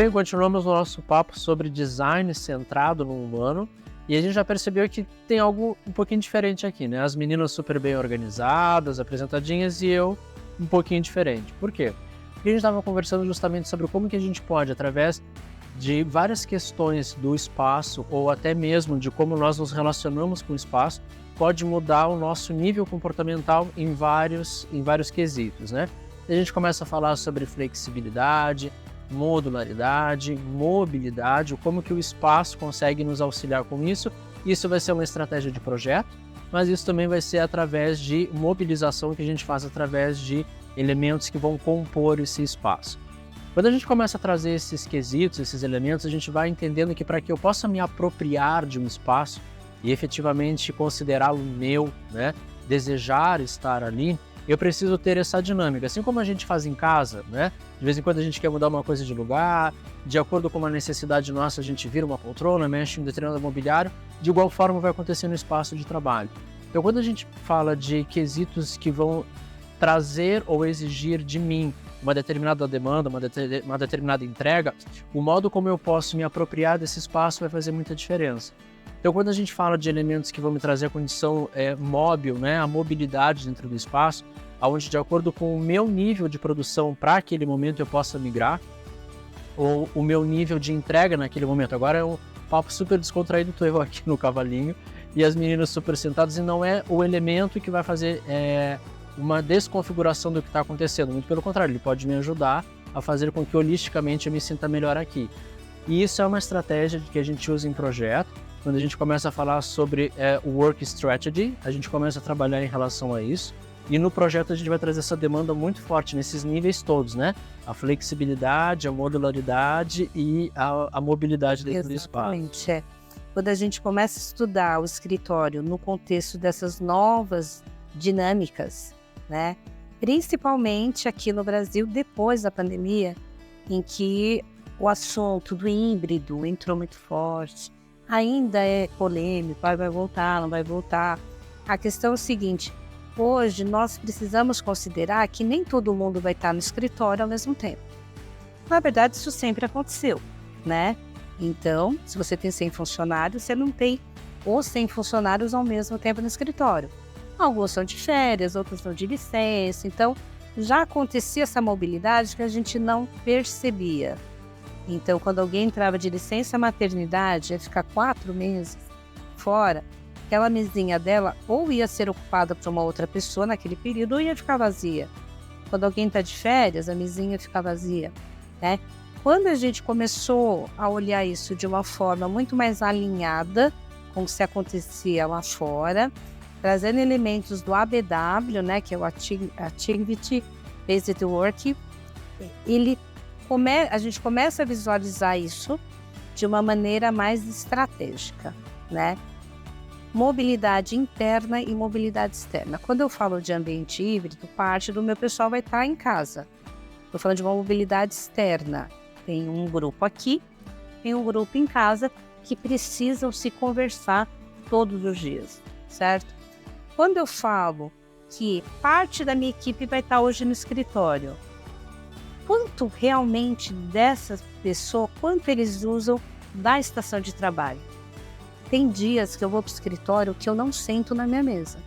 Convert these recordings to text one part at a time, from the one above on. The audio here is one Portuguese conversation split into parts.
bem, continuamos o nosso papo sobre design centrado no humano e a gente já percebeu que tem algo um pouquinho diferente aqui, né? As meninas super bem organizadas, apresentadinhas e eu um pouquinho diferente. Por quê? Porque a gente estava conversando justamente sobre como que a gente pode, através de várias questões do espaço ou até mesmo de como nós nos relacionamos com o espaço, pode mudar o nosso nível comportamental em vários quesitos, né? A gente começa a falar sobre flexibilidade, modularidade, mobilidade, como que o espaço consegue nos auxiliar com isso. Isso vai ser uma estratégia de projeto, mas isso também vai ser através de mobilização que a gente faz através de elementos que vão compor esse espaço. Quando a gente começa a trazer esses quesitos, esses elementos, a gente vai entendendo que para que eu possa me apropriar de um espaço e efetivamente considerá-lo meu, né, desejar estar ali, eu preciso ter essa dinâmica, assim como a gente faz em casa, né? De vez em quando a gente quer mudar uma coisa de lugar, de acordo com uma necessidade nossa, a gente vira uma poltrona, mexe em um determinado mobiliário, de igual forma vai acontecer no espaço de trabalho. Então, quando a gente fala de quesitos que vão trazer ou exigir de mim uma determinada demanda, uma determinada entrega, o modo como eu posso me apropriar desse espaço vai fazer muita diferença. Então, quando a gente fala de elementos que vão me trazer a condição móvel, né, a mobilidade dentro do espaço, onde de acordo com o meu nível de produção para aquele momento eu possa migrar, ou o meu nível de entrega naquele momento. Agora é um papo super descontraído, estou eu aqui no cavalinho e as meninas super sentadas, e não é o elemento que vai fazer uma desconfiguração do que está acontecendo, muito pelo contrário, ele pode me ajudar a fazer com que holisticamente eu me sinta melhor aqui. E isso é uma estratégia que a gente usa em projeto. Quando a gente começa a falar sobre o Work Strategy, a gente começa a trabalhar em relação a isso. E no projeto a gente vai trazer essa demanda muito forte nesses níveis todos, né? A flexibilidade, a modularidade e a mobilidade dentro do espaço. Exatamente. Quando a gente começa a estudar o escritório no contexto dessas novas dinâmicas, né? Principalmente aqui no Brasil, depois da pandemia, em que o assunto do híbrido entrou muito forte, ainda é polêmico, vai voltar, não vai voltar. A questão é o seguinte: hoje nós precisamos considerar que nem todo mundo vai estar no escritório ao mesmo tempo. Na verdade, isso sempre aconteceu, né? Então, se você tem 100 funcionários, você não tem os 100 funcionários ao mesmo tempo no escritório. Alguns são de férias, outros são de licença. Então, já acontecia essa mobilidade que a gente não percebia. Então, quando alguém entrava de licença maternidade, ia ficar 4 meses fora, aquela mesinha dela ou ia ser ocupada por uma outra pessoa naquele período ou ia ficar vazia. Quando alguém está de férias, a mesinha fica vazia, né? Quando a gente começou a olhar isso de uma forma muito mais alinhada com o que acontecia lá fora, trazendo elementos do ABW, né, que é o Activity Based Work, a gente começa a visualizar isso de uma maneira mais estratégica, né? Mobilidade interna e mobilidade externa. Quando eu falo de ambiente híbrido, parte do meu pessoal vai estar em casa. Estou falando de uma mobilidade externa. Tem um grupo aqui, tem um grupo em casa que precisam se conversar todos os dias, certo? Quando eu falo que parte da minha equipe vai estar hoje no escritório, quanto realmente dessas pessoas, quanto eles usam da estação de trabalho? Tem dias que eu vou para o escritório que eu não sento na minha mesa.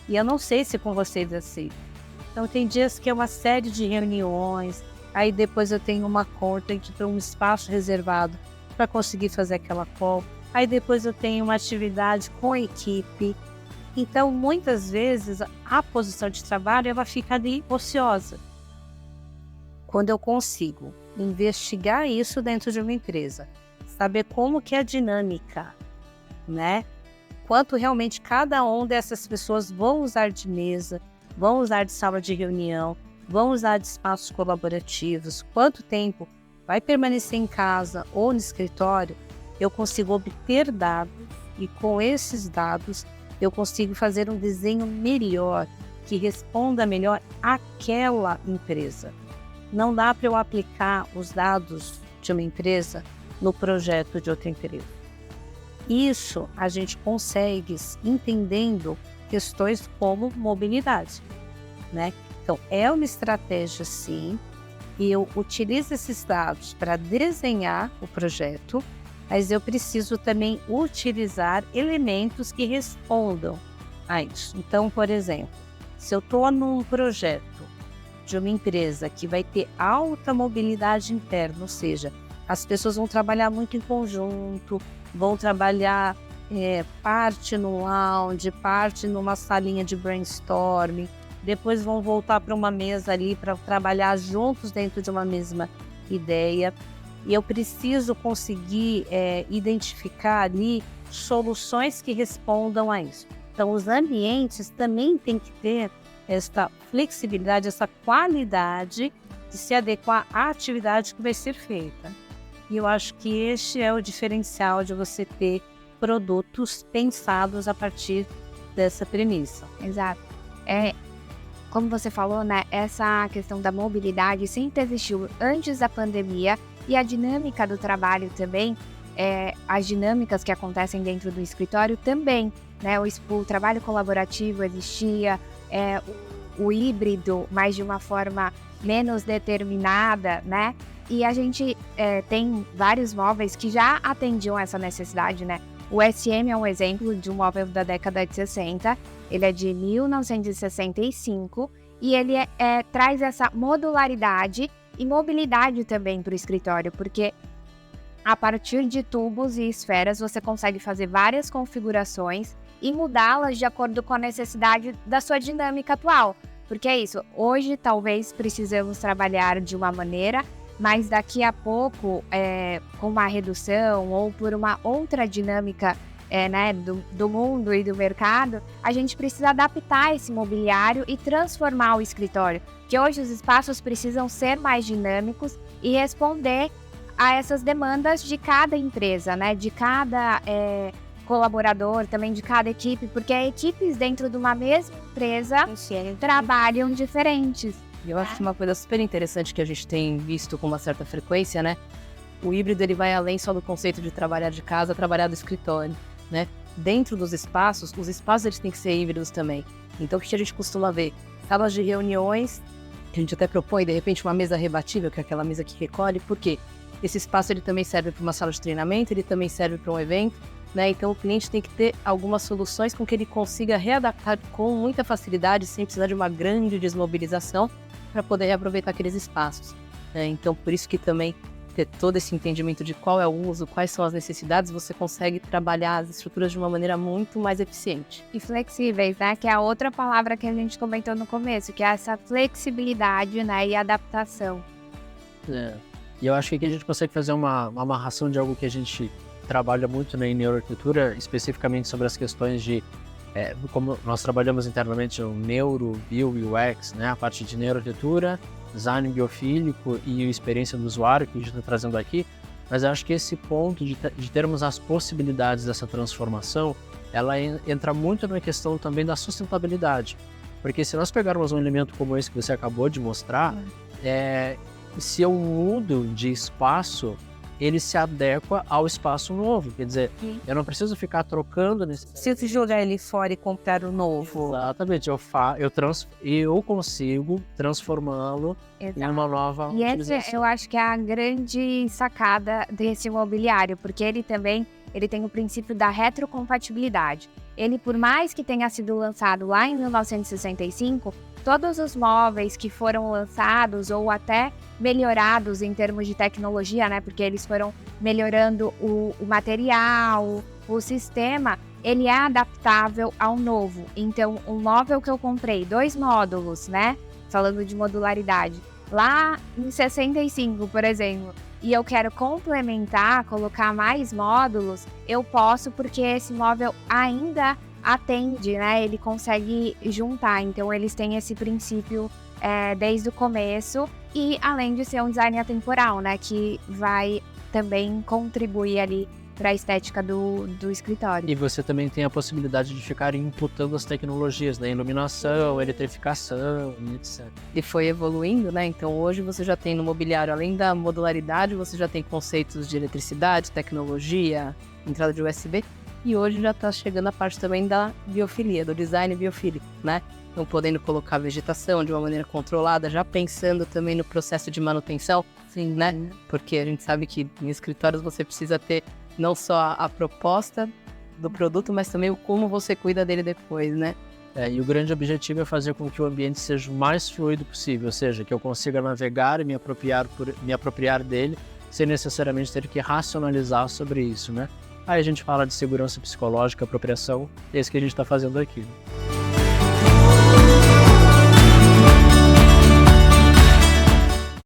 E eu não sei se com vocês é assim. Então tem dias que é uma série de reuniões, aí depois eu tenho uma call, tenho que ter um espaço reservado para conseguir fazer aquela call. Aí depois eu tenho uma atividade com a equipe. Então muitas vezes a posição de trabalho ela fica ali ociosa. Quando eu consigo investigar isso dentro de uma empresa, saber como que é a dinâmica, né? Quanto realmente cada um dessas pessoas vão usar de mesa, vão usar de sala de reunião, vão usar de espaços colaborativos, quanto tempo vai permanecer em casa ou no escritório, eu consigo obter dados e com esses dados eu consigo fazer um desenho melhor, que responda melhor àquela empresa. Não dá para eu aplicar os dados de uma empresa no projeto de outra empresa. Isso a gente consegue entendendo questões como mobilidade, né? Então, é uma estratégia sim, e eu utilizo esses dados para desenhar o projeto, mas eu preciso também utilizar elementos que respondam a isso. Então, por exemplo, se eu estou num projeto de uma empresa que vai ter alta mobilidade interna, ou seja, as pessoas vão trabalhar muito em conjunto, vão trabalhar parte no lounge, parte numa salinha de brainstorming, depois vão voltar para uma mesa ali para trabalhar juntos dentro de uma mesma ideia. E eu preciso conseguir identificar ali soluções que respondam a isso. Então, os ambientes também têm que ter essa flexibilidade, essa qualidade de se adequar à atividade que vai ser feita. E eu acho que este é o diferencial de você ter produtos pensados a partir dessa premissa. Exato. Como você falou, né, essa questão da mobilidade sempre existiu antes da pandemia e a dinâmica do trabalho também, as dinâmicas que acontecem dentro do escritório também, né, o trabalho colaborativo existia, o híbrido, mas de uma forma menos determinada, né, e a gente tem vários móveis que já atendiam essa necessidade, né. O SM é um exemplo de um móvel da década de 60, ele é de 1965 e ele traz essa modularidade e mobilidade também para o escritório, porque a partir de tubos e esferas você consegue fazer várias configurações e mudá-las de acordo com a necessidade da sua dinâmica atual. Porque é isso, hoje talvez precisamos trabalhar de uma maneira, mas daqui a pouco, com uma redução ou por uma outra dinâmica né, do mundo e do mercado, a gente precisa adaptar esse mobiliário e transformar o escritório. Que hoje os espaços precisam ser mais dinâmicos e responder a essas demandas de cada empresa, né, de cada colaborador, também de cada equipe, porque equipes dentro de uma mesma empresa trabalham diferentes. Eu acho que uma coisa super interessante que a gente tem visto com uma certa frequência, né? O híbrido ele vai além só do conceito de trabalhar de casa, trabalhar do escritório, né? Dentro dos espaços, os espaços eles têm que ser híbridos também. Então o que a gente costuma ver? Salas de reuniões, que a gente até propõe de repente uma mesa rebatível, que é aquela mesa que recolhe, por quê? Esse espaço ele também serve para uma sala de treinamento, ele também serve para um evento, né? Então o cliente tem que ter algumas soluções com que ele consiga readaptar com muita facilidade, sem precisar de uma grande desmobilização, para poder reaproveitar aqueles espaços. Então, por isso que também ter todo esse entendimento de qual é o uso, quais são as necessidades, você consegue trabalhar as estruturas de uma maneira muito mais eficiente. E flexíveis, né? Que é a outra palavra que a gente comentou no começo, que é essa flexibilidade, né? E adaptação. E eu acho que aqui a gente consegue fazer uma amarração de algo que a gente trabalha muito, né, em neuroarquitetura, especificamente sobre as questões de como nós trabalhamos internamente o neuro, bio e UX, né, a parte de neuroarquitetura, design biofílico e experiência do usuário que a gente está trazendo aqui, mas eu acho que esse ponto de termos as possibilidades dessa transformação, ela entra muito na questão também da sustentabilidade, porque se nós pegarmos um elemento como esse que você acabou de mostrar, se eu mudo de espaço, ele se adequa ao espaço novo. Quer dizer, eu não preciso ficar trocando nesse... Se eu jogar ele fora e comprar o novo. Exatamente, eu consigo transformá-lo em uma nova utilização. Essa eu acho que é a grande sacada desse imobiliário, porque ele tem o princípio da retrocompatibilidade. Ele, por mais que tenha sido lançado lá em 1965, todos os móveis que foram lançados ou até melhorados em termos de tecnologia, né? Porque eles foram melhorando o material, o sistema, ele é adaptável ao novo. Então, um móvel que eu comprei, 2 módulos, né? Falando de modularidade, lá em 65, por exemplo, e eu quero complementar, colocar mais módulos, eu posso, porque esse móvel ainda atende, né? Ele consegue juntar. Então, eles têm esse princípio desde o começo e além de ser um design atemporal, né? Que vai também contribuir ali para a estética do escritório. E você também tem a possibilidade de ficar imputando as tecnologias, né? Iluminação, eletrificação, etc. E foi evoluindo, né? Então hoje você já tem no mobiliário, além da modularidade, você já tem conceitos de eletricidade, tecnologia, entrada de USB. E hoje já está chegando a parte também da biofilia, do design biofílico, né? Então, podendo colocar vegetação de uma maneira controlada, já pensando também no processo de manutenção, Sim, né? Porque a gente sabe que em escritórios você precisa ter não só a proposta do produto, mas também o como você cuida dele depois, né? E o grande objetivo é fazer com que o ambiente seja o mais fluido possível, ou seja, que eu consiga navegar e me apropriar dele sem necessariamente ter que racionalizar sobre isso, né? Aí a gente fala de segurança psicológica, apropriação, é isso que a gente está fazendo aqui.